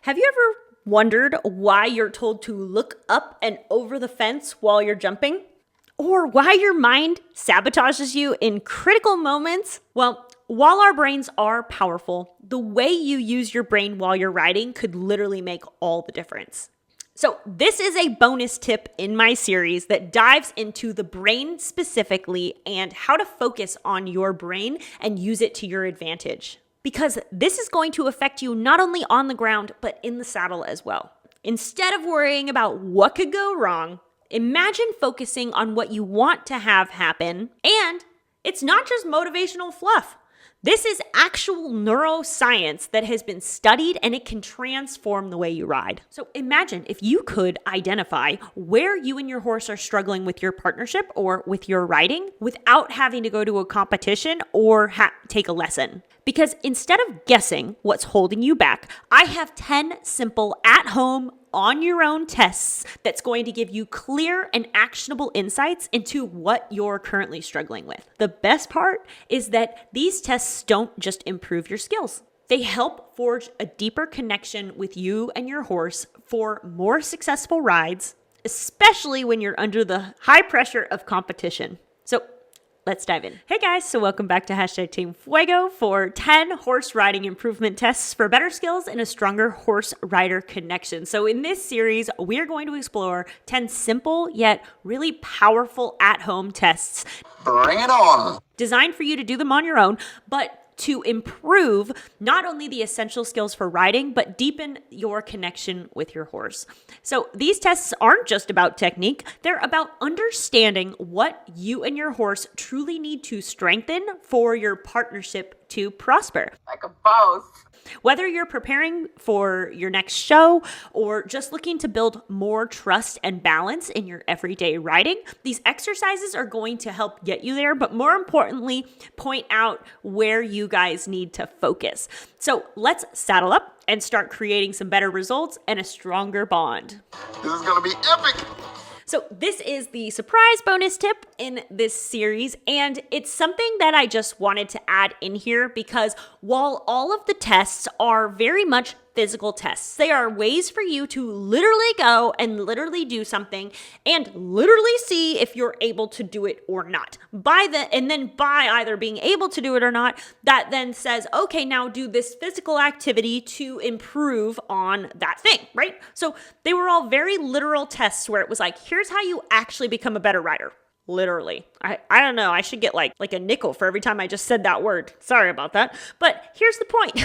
Have you ever wondered why you're told to look up and over the fence while you're jumping? Or why your mind sabotages you in critical moments? Well, while our brains are powerful, the way you use your brain while you're riding could literally make all the difference. So this is a bonus tip in my series that dives into the brain specifically and how to focus on your brain and use it to your advantage. Because this is going to affect you not only on the ground, but in the saddle as well. Instead of worrying about what could go wrong, imagine focusing on what you want to have happen. And it's not just motivational fluff. This is actual neuroscience that has been studied, and it can transform the way you ride. So imagine if you could identify where you and your horse are struggling with your partnership or with your riding without having to go to a competition or take a lesson. Because instead of guessing what's holding you back, I have 10 simple at-home, on-your-own tests that's going to give you clear and actionable insights into what you're currently struggling with. The best part is that these tests don't just improve your skills. They help forge a deeper connection with you and your horse for more successful rides, especially when you're under the high pressure of competition. So let's dive in. Hey guys, so welcome back to Team Fuego for 10 horse riding improvement tests for better skills and a stronger horse-rider connection. So in this series, we are going to explore 10 simple yet really powerful at-home tests. Bring it on! Designed for you to do them on your own, but to improve not only the essential skills for riding, but deepen your connection with your horse. So these tests aren't just about technique, they're about understanding what you and your horse truly need to strengthen for your partnership to prosper. Like a both. Whether you're preparing for your next show or just looking to build more trust and balance in your everyday riding, these exercises are going to help get you there, but more importantly, point out where you guys need to focus. So let's saddle up and start creating some better results and a stronger bond. This is going to be epic. So this is the surprise bonus tip in this series, and it's something that I just wanted to add in here because while all of the tests are very much physical tests, they are ways for you to literally go and literally do something and literally see if you're able to do it or not. And then by either being able to do it or not, that then says, okay, now do this physical activity to improve on that thing, right? So they were all very literal tests where it was like, here's how you actually become a better rider. Literally. I don't know. I should get like a nickel for every time I just said that word. Sorry about that. But here's the point.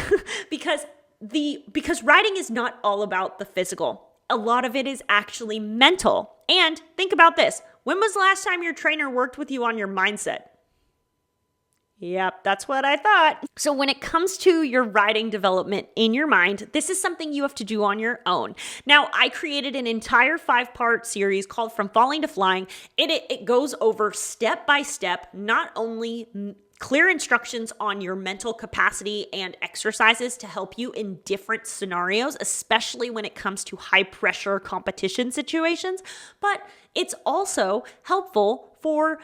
Because riding is not all about the physical. A lot of it is actually mental. And think about this. When was the last time your trainer worked with you on your mindset? Yep, that's what I thought. So when it comes to your riding development in your mind, this is something you have to do on your own. Now, I created an entire 5-part series called From Falling to Flying. It goes over step by step, not only clear instructions on your mental capacity and exercises to help you in different scenarios, especially when it comes to high pressure competition situations, but it's also helpful for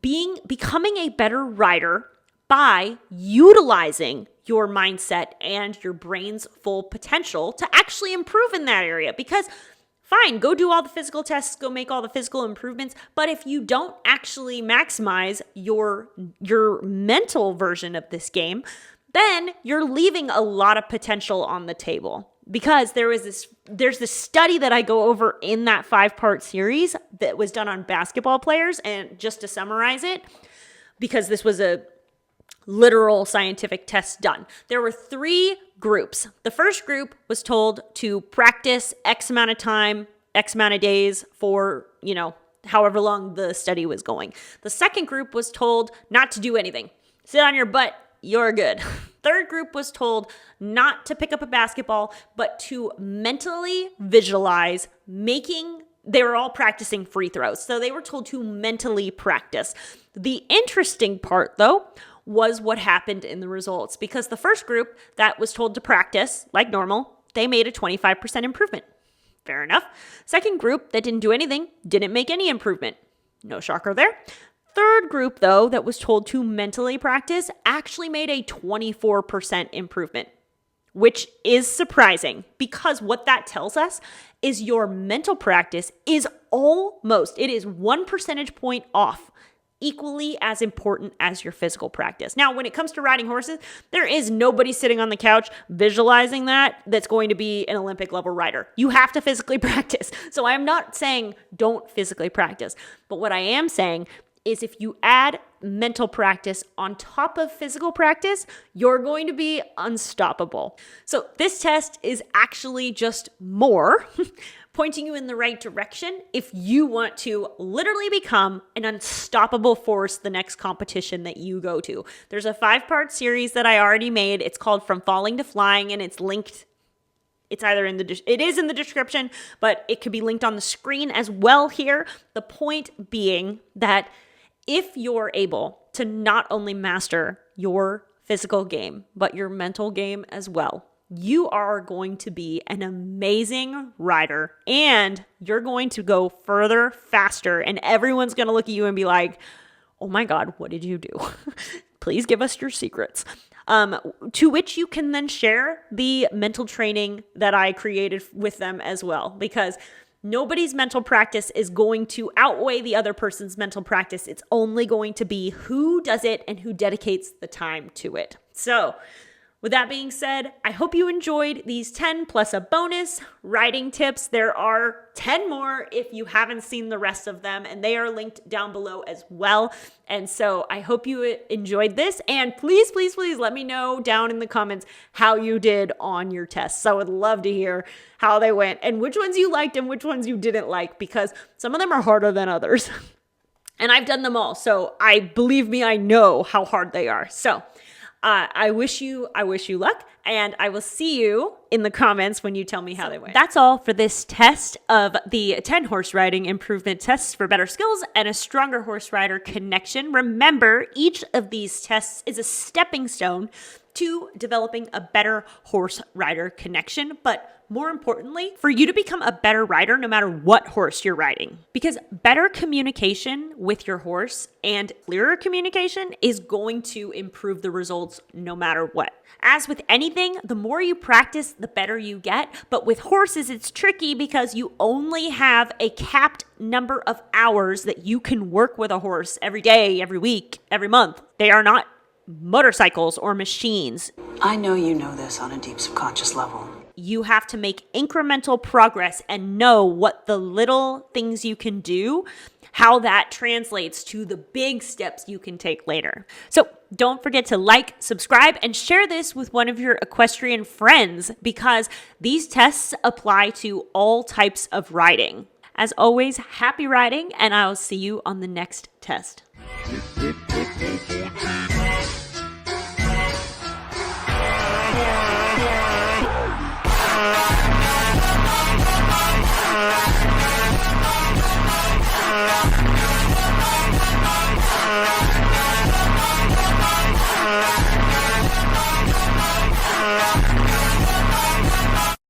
becoming a better rider by utilizing your mindset and your brain's full potential to actually improve in that area. Because fine, go do all the physical tests, go make all the physical improvements, but if you don't actually maximize your mental version of this game, then you're leaving a lot of potential on the table. Because there's this study that I go over in that 5-part series that was done on basketball players. And just to summarize it, because this was a literal scientific test done, there were 3 groups. The first group was told to practice X amount of time, X amount of days for, however long the study was going. The second group was told not to do anything. Sit on your butt, you're good. Third group was told not to pick up a basketball, but to mentally visualize they were all practicing free throws. So they were told to mentally practice. The interesting part, though, was what happened in the results. Because the first group that was told to practice like normal, they made a 25% improvement. Fair enough. Second group that didn't do anything, didn't make any improvement. No shocker there. Third group, though, that was told to mentally practice actually made a 24% improvement. which is surprising because what that tells us is your mental practice is it is 1 percentage point off, equally as important as your physical practice. Now, when it comes to riding horses, there is nobody sitting on the couch visualizing that's going to be an Olympic level rider. You have to physically practice. So I am not saying don't physically practice, but what I am saying is if you add mental practice on top of physical practice, you're going to be unstoppable. So this test is actually just more pointing you in the right direction if you want to literally become an unstoppable force the next competition that you go to. There's a 5-part series that I already made. It's called From Falling to Flying, and it's linked. It's either it is in the description, but it could be linked on the screen as well here. The point being that if you're able to not only master your physical game, but your mental game as well, you are going to be an amazing rider and you're going to go further, faster, and everyone's going to look at you and be like, oh my God, what did you do? Please give us your secrets. To which you can then share the mental training that I created with them as well, because nobody's mental practice is going to outweigh the other person's mental practice. It's only going to be who does it and who dedicates the time to it. So, with that being said, I hope you enjoyed these 10 plus a bonus riding tips. There are 10 more if you haven't seen the rest of them, and they are linked down below as well. And so I hope you enjoyed this, and please, please, please let me know down in the comments how you did on your tests. I would love to hear how they went and which ones you liked and which ones you didn't like, because some of them are harder than others. And I've done them all, so believe me, I know how hard they are. So I wish you luck, and I will see you in the comments when you tell me how they went. That's all for this test of the 10 horse riding improvement tests for better skills and a stronger horse rider connection. Remember, each of these tests is a stepping stone to developing a better horse rider connection, but more importantly, for you to become a better rider no matter what horse you're riding. Because better communication with your horse and clearer communication is going to improve the results no matter what. As with anything, the more you practice, the better you get. But with horses, it's tricky because you only have a capped number of hours that you can work with a horse every day, every week, every month. They are not motorcycles or machines. I know you know this on a deep subconscious level. You have to make incremental progress and know what the little things you can do, how that translates to the big steps you can take later. So don't forget to like, subscribe, and share this with one of your equestrian friends, because these tests apply to all types of riding. As always, happy riding, and I'll see you on the next test. Yeah.